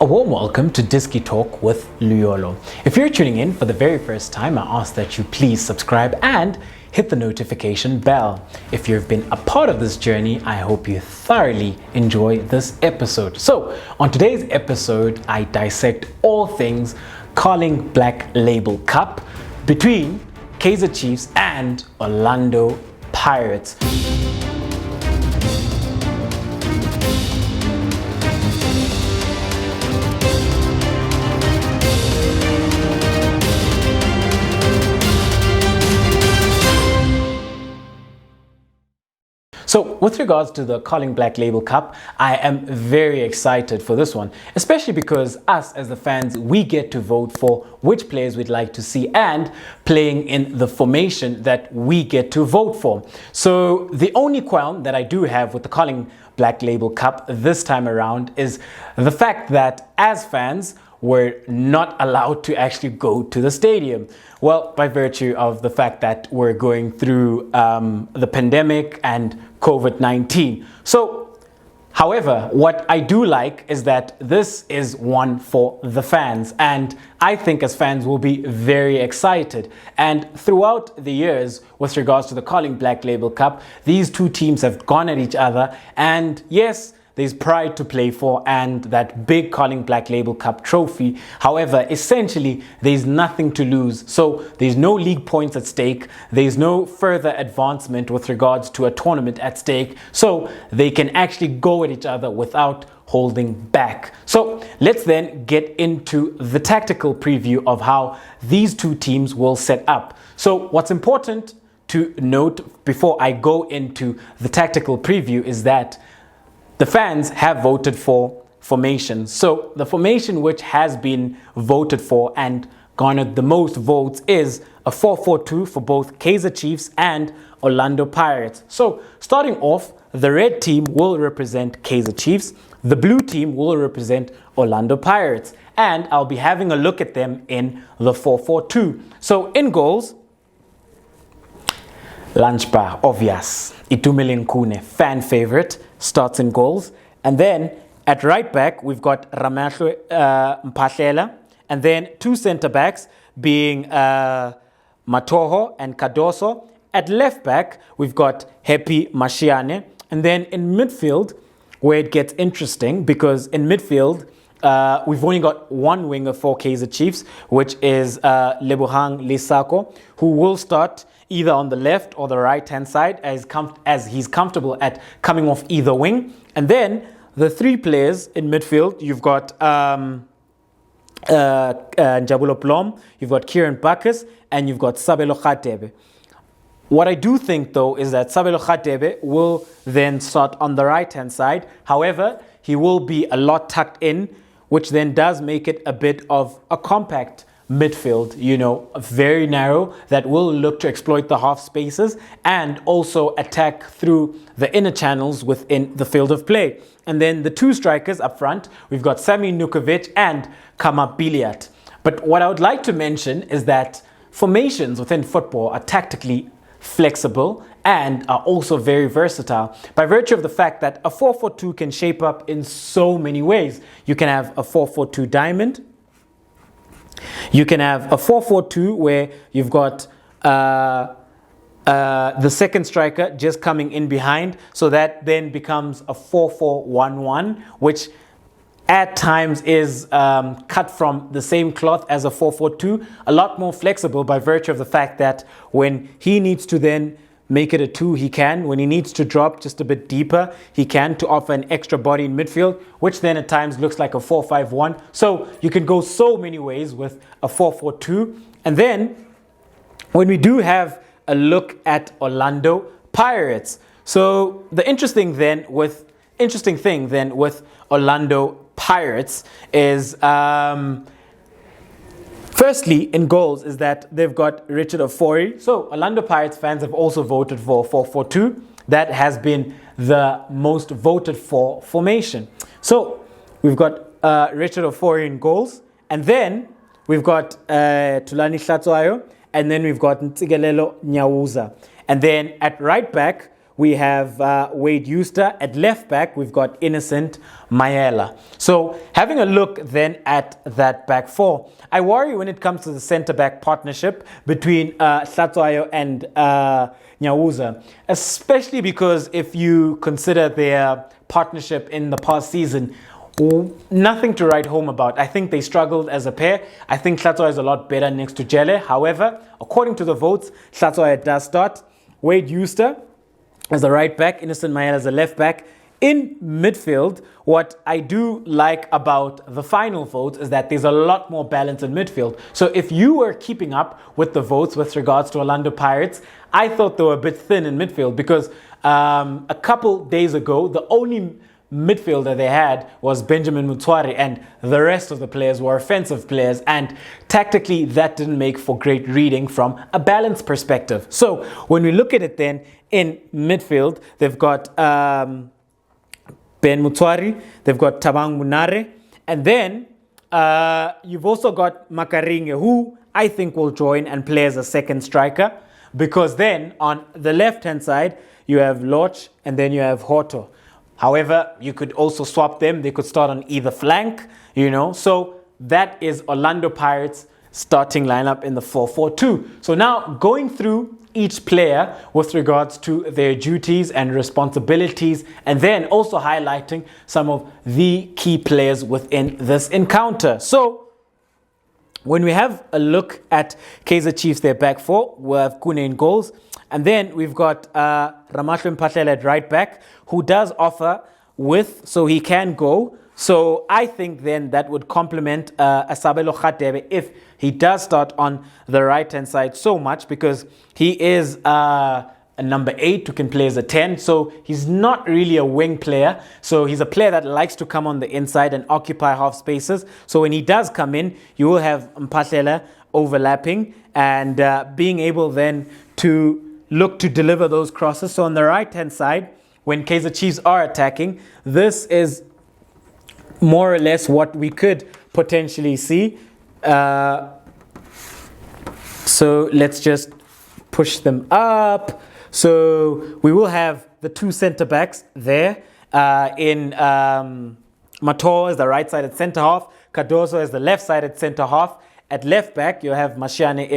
A warm welcome to Disky Talk with Luyolo. If you're tuning in for the very first time, I ask that you please subscribe and hit the notification bell. If you've been a part of this journey, I hope you thoroughly enjoy this episode. So, on today's episode, I dissect all things Carling Black Label Cup between Kaizer Chiefs and Orlando Pirates. So with regards to the Carling Black Label Cup, I am very excited for this one, especially because us as the fans, we get to vote for which players we'd like to see and playing in the formation that we get to vote for. So the only qualm that I do have with the Carling Black Label Cup this time around is the fact that as fans, we're not allowed to actually go to the stadium. Well, by virtue of the fact that we're going through the pandemic and COVID-19. So, however, what I do like is that this is one for the fans, and I think as fans we'll be very excited. And throughout the years, with regards to the Carling Black Label Cup, these two teams have gone at each other, and yes, there's pride to play for and that big Carling Black Label Cup trophy. However, essentially, there's nothing to lose. So there's no league points at stake. There's no further advancement with regards to a tournament at stake. So they can actually go at each other without holding back. So let's then get into the tactical preview of how these two teams will set up. So what's important to note before I go into the tactical preview is that the fans have voted for formations. So the formation which has been voted for and garnered the most votes is a 4-4-2 for both Kaizer Chiefs and Orlando Pirates. So starting off, the red team will represent Kaizer Chiefs, the blue team will represent Orlando Pirates, and I'll be having a look at them in the 4-4-2. So in goals, Lunchbar, obvious. Itumeleng Khune, fan favorite, starts in goals. And then at right back, we've got Ramahlo Mpahlela. And then two centre backs being Matoho and Kadoso. At left back, we've got Happy Mashiane. And then in midfield, where it gets interesting, because in midfield, we've only got one winger for Kaizer Chiefs, which is Lebohang Lesako, who will start either on the left or the right hand side as he's comfortable at coming off either wing. And then the three players in midfield, you've got Njabulo Plom, you've got Kieran Bacchus, and you've got Sabelo Khatebe. What I do think though is that Sabelo Khatebe will then start on the right hand side. However, he will be a lot tucked in, which then does make it a bit of a compact midfield, very narrow, that will look to exploit the half spaces and also attack through the inner channels within the field of play. And then the two strikers up front, we've got Sami Nukovic and Kama Biliat. But what I would like to mention is that formations within football are tactically flexible and are also very versatile by virtue of the fact that a 4-4-2 can shape up in so many ways. You can have a 4-4-2 diamond. You can have a 4-4-2 where you've got the second striker just coming in behind. So that then becomes a 4-4-1-1, which at times is cut from the same cloth as a 4-4-2, a lot more flexible by virtue of the fact that when he needs to then make it a 2, he can. When he needs to drop just a bit deeper, he can, to offer an extra body in midfield, which then at times looks like a 4-5-1. So you can go so many ways with a 4-4-2. And then when we do have a look at Orlando Pirates, so the interesting thing then with Orlando Pirates is firstly, in goals, is that they've got Richard Ofori. So Orlando Pirates fans have also voted for 4-4-2. That has been the most voted for formation. So we've got Richard Ofori in goals. And then we've got Tulani Hlatsoayo. And then we've got Ntsigelelo Nyawuza. And then at right back, we have Wade Euster. At left back, we've got Innocent Mayela. So having a look then at that back four, I worry when it comes to the centre-back partnership between Hlatsoayo and Nyawuza, especially because if you consider their partnership in the past season, nothing to write home about. I think they struggled as a pair. I think Hlatsoayo is a lot better next to Jele. However, according to the votes, Hlatsoayo does start. Wade Euster as the right back, Innocent Mayela as the left back. In midfield, what I do like about the final votes is that there's a lot more balance in midfield. So if you were keeping up with the votes with regards to Orlando Pirates, I thought they were a bit thin in midfield because a couple days ago, the only midfielder they had was Benjamin Mouthwatering, and the rest of the players were offensive players, and tactically that didn't make for great reading from a balance perspective. So when we look at it then, in midfield, they've got Ben Mouthwatering, they've got Thabang Munare, and then you've also got Makaringe, who I think will join and play as a second striker, because then on the left-hand side, you have Lorch and then you have Hoto. However, you could also swap them. They could start on either flank, you know. So that is Orlando Pirates' starting lineup in the 4-4-2. So now going through each player with regards to their duties and responsibilities, and then also highlighting some of the key players within this encounter. So when we have a look at Kaizer Chiefs, their back four, we have Khune in goals. And then we've got Ramashwe Mphahlele at right back, who does offer width, so he can go. So I think then that would complement Asabelo Khatebe if he does start on the right-hand side so much, because he is a number 8 who can play as a 10. So he's not really a wing player. So he's a player that likes to come on the inside and occupy half spaces. So when he does come in, you will have Mphahlele overlapping and being able then to look to deliver those crosses. So on the right-hand side, when Kaizer Chiefs are attacking, this is more or less what we could potentially see. So let's just push them up. So we will have the two centre-backs there in Mator as the right-sided centre-half, Cardoso as the left-sided centre-half. At left-back, you have Mashiane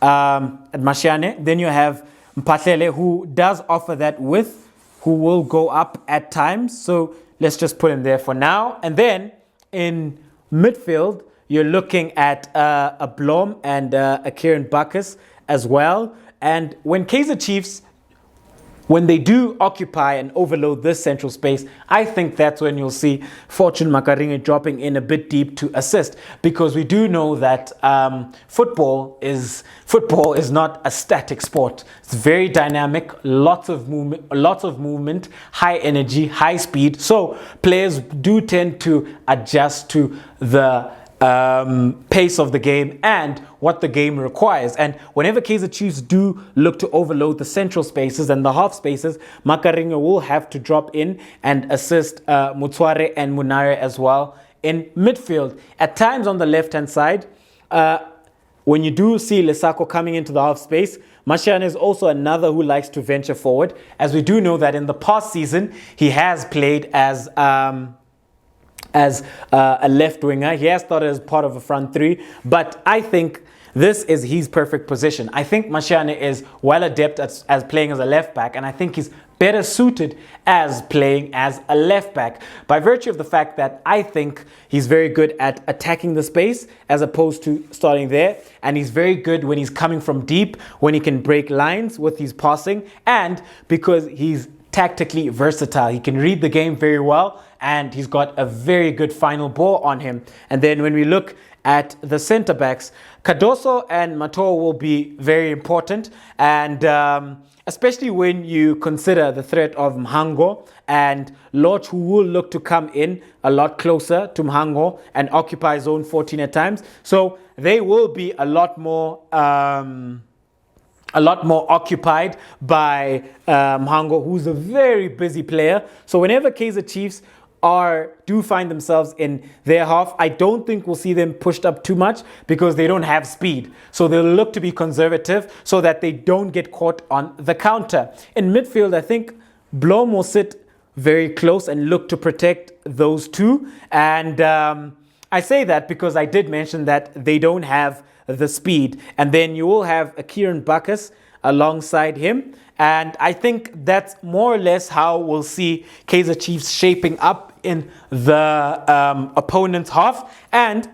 at Mashiane. Then you have Mphahlele, who does offer that width, who will go up at times. So let's just put him there for now. And then in midfield, you're looking at a Blom and a Kieran Bacchus as well. And when Kaizer Chiefs, when they do occupy and overload this central space, I think that's when you'll see Fortune Makaringe dropping in a bit deep to assist, because we do know that football is not a static sport. It's very dynamic, lots of movement, high energy, high speed. So players do tend to adjust to the pace of the game and what the game requires. And whenever Kaizer Chiefs do look to overload the central spaces and the half spaces, Makaringe will have to drop in and assist Mouthwatering and Munare as well in midfield. At times on the left-hand side, when you do see Lesako coming into the half space, Mashiane is also another who likes to venture forward, as we do know that in the past season, he has played as a left winger. He has started as part of a front three, but I think this is his perfect position. I think Mashiane is well adept as playing as a left back, and I think he's better suited as playing as a left back by virtue of the fact that I think he's very good at attacking the space as opposed to starting there, and he's very good when he's coming from deep, when he can break lines with his passing, and because he's tactically versatile. He can read the game very well, and he's got a very good final ball on him. And then when we look at the centre backs, Cardoso and Mator will be very important, and especially when you consider the threat of Mhango and Lorch, who will look to come in a lot closer to Mhango and occupy zone 14 at times. So they will be a lot more occupied by Mhango, who's a very busy player. So whenever Kaizer Chiefs do find themselves in their half, I don't think we'll see them pushed up too much because they don't have speed. So they'll look to be conservative so that they don't get caught on the counter. In midfield, I think Blom will sit very close and look to protect those two. And I say that because I did mention that they don't have the speed. And then you will have a Kieran Bacchus alongside him. And I think that's more or less how we'll see Kaizer Chiefs shaping up in the opponent's half. And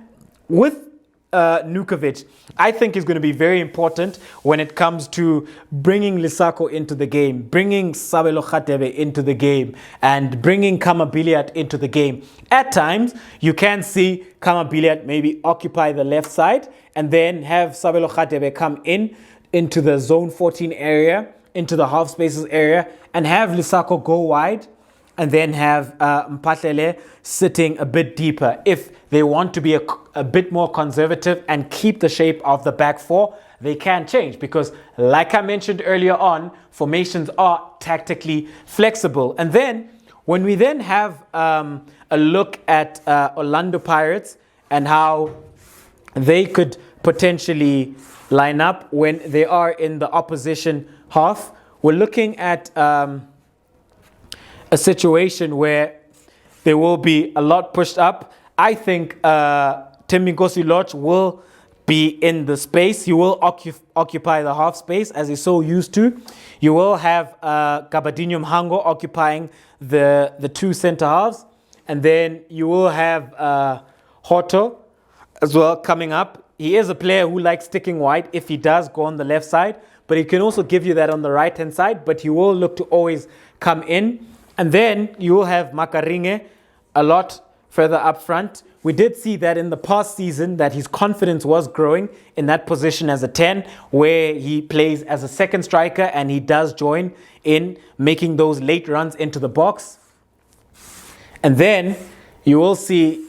with Nukovic, I think is going to be very important when it comes to bringing Lisako into the game, bringing Sabelo Khatebe into the game, and bringing Kamabiliat into the game. At times, you can see Kamabiliat maybe occupy the left side and then have Sabelo Khatebe come into the zone 14 area, into the half spaces area, and have Lisako go wide, and then have Mpatlele sitting a bit deeper. If they want to be a bit more conservative and keep the shape of the back four, they can change because, like I mentioned earlier on, formations are tactically flexible. And then, when we then have a look at Orlando Pirates and how they could potentially line up when they are in the opposition half, we're looking at a situation where there will be a lot pushed up. I think Thembinkosi Lorch will be in the space. He will occupy the half space as he's so used to. You will have Gabadinho Mhango occupying the two center halves. And then you will have Hoto as well coming up. He is a player who likes sticking wide if he does go on the left side. But he can also give you that on the right-hand side. But he will look to always come in. And then you will have Makaringe a lot further up front. We did see that in the past season that his confidence was growing in that position as a 10, where he plays as a second striker and he does join in making those late runs into the box. And then you will see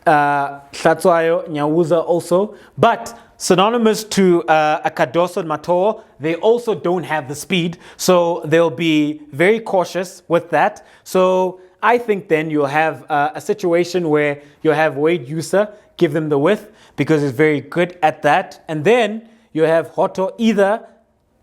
Hlatsoayo Nyawuza also. But synonymous to Akadoso and Matoo, they also don't have the speed. So they'll be very cautious with that. So I think then you'll have a situation where you'll have Wade Yusa give them the width because he's very good at that. And then you'll have Hoto either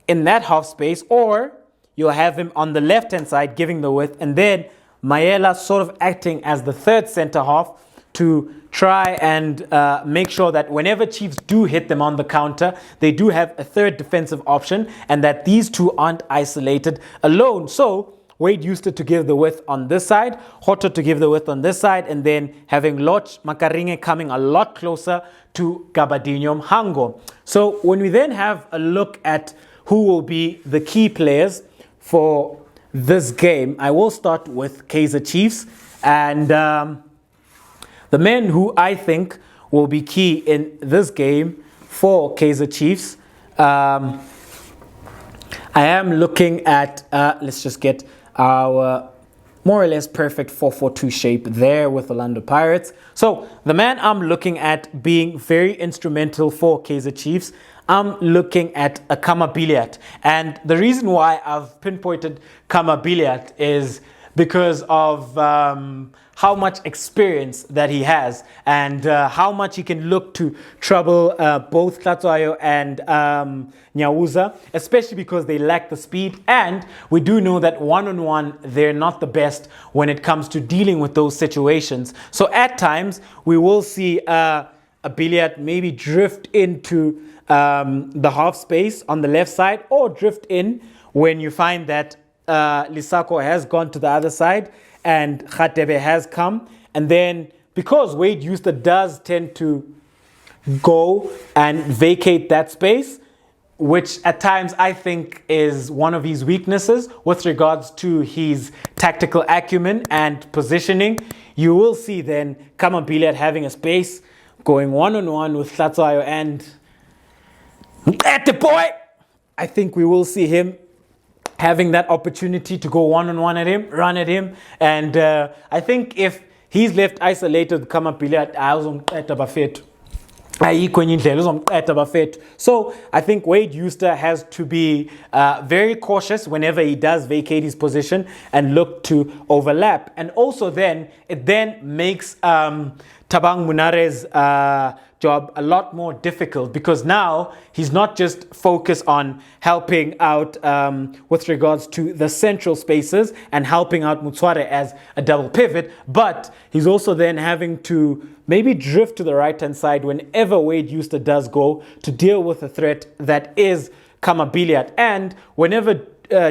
in that half space or you'll have him on the left-hand side giving the width. And then Mayela sort of acting as the third center half to try and make sure that whenever Chiefs do hit them on the counter, they do have a third defensive option and that these two aren't isolated alone. So Wade used it to give the width on this side, Hoto to give the width on this side, and then having Lorch, Makaringe coming a lot closer to Gabadinho Mhango. So when we then have a look at who will be the key players for this game, I will start with Kaizer Chiefs. And the men who I think will be key in this game for Kaizer Chiefs, I am looking at, let's just get our more or less perfect 4-4-2 shape there with Orlando Pirates. So the man I'm looking at being very instrumental for Kaizer Chiefs, I'm looking at a Kamabiliat. And the reason why I've pinpointed Kamabiliat is because of how much experience that he has and how much he can look to trouble both Hlatsoayo and Nyawuza, especially because they lack the speed. And we do know that one-on-one, they're not the best when it comes to dealing with those situations. So at times, we will see a Biliat maybe drift into the half space on the left side or drift in when you find that Lisako has gone to the other side and Khatebe has come. And then because Wade Euster does tend to go and vacate that space, which at times I think is one of his weaknesses with regards to his tactical acumen and positioning, you will see then Kamabiliat having a space going one-on-one with Hlatsoayo and at the boy. I think we will see him having that opportunity to go one-on-one at him, run at him. And I think if he's left isolated, Kamabiliat, So I think Wade Euster has to be very cautious whenever he does vacate his position and look to overlap. And also then, it then makes Tabang Munare's job a lot more difficult, because now he's not just focused on helping out with regards to the central spaces and helping out Mutsware as a double pivot, but he's also then having to maybe drift to the right-hand side whenever Wade Euster does go to deal with a threat that is Kamabiliat. And whenever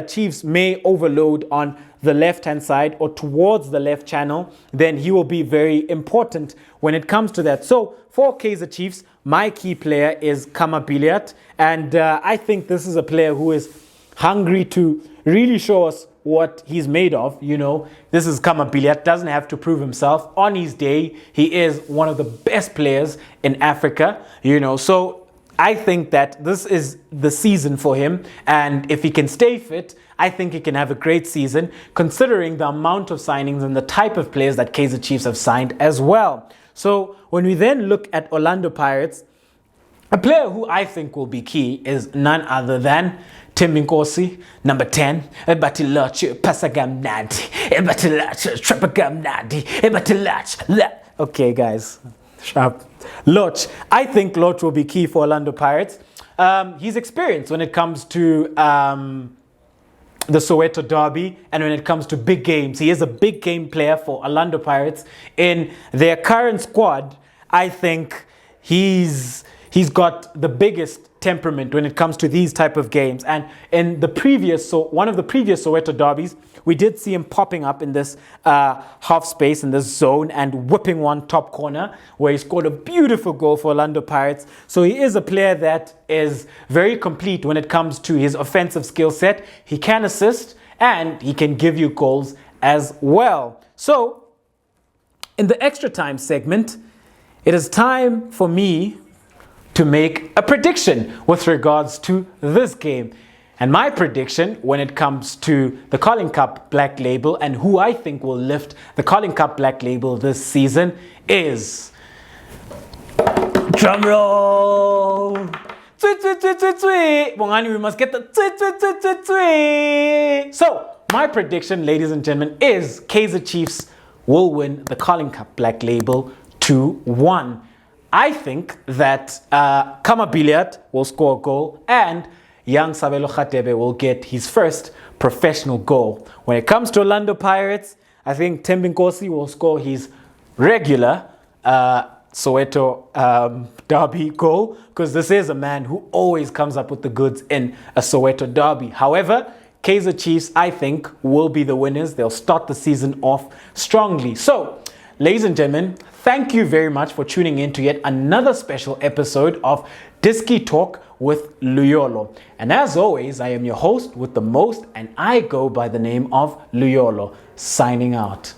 Chiefs may overload on the left-hand side or towards the left channel, then he will be very important when it comes to that. So for Kaizer Chiefs, my key player is Kamabiliat, and I think this is a player who is hungry to really show us what he's made of. You know, this is Kamabiliat, doesn't have to prove himself. On his day, he is one of the best players in Africa, you know, so I think that this is the season for him, and if he can stay fit, I think he can have a great season, considering the amount of signings and the type of players that Kaizer Chiefs have signed as well. So when we then look at Orlando Pirates, a player who I think will be key is none other than Timbinkosi, number 10. Okay, guys. Sharp. Lorch. I think Lorch will be key for Orlando Pirates. He's experienced when it comes to the Soweto derby, and when it comes to big games. He is a big game player for Orlando Pirates. In their current squad, I think he's got the biggest temperament when it comes to these type of games. And in the previous, one of the previous Soweto derbies, we did see him popping up in this half space, in this zone, and whipping one top corner where he scored a beautiful goal for Orlando Pirates. So he is a player that is very complete when it comes to his offensive skill set. He can assist and he can give you goals as well. So in the extra time segment, it is time for me to make a prediction with regards to this game. And my prediction when it comes to the Carling Cup Black Label and who I think will lift the Carling Cup Black Label this season is... Drum roll! Bongani, we must get the... So, my prediction, ladies and gentlemen, is Kaizer Chiefs will win the Carling Cup Black Label 2-1. I think that Kamabiliat will score a goal and young Sabelo Khatebe will get his first professional goal. When it comes to Orlando Pirates, I think Timbinkosi will score his regular Soweto derby goal, because this is a man who always comes up with the goods in a Soweto derby. However, Kaizer Chiefs, I think, will be the winners. They'll start the season off strongly. So, ladies and gentlemen, thank you very much for tuning in to yet another special episode of Diski Talk with Luyolo. And as always, I am your host with the most, and I go by the name of Luyolo, signing out.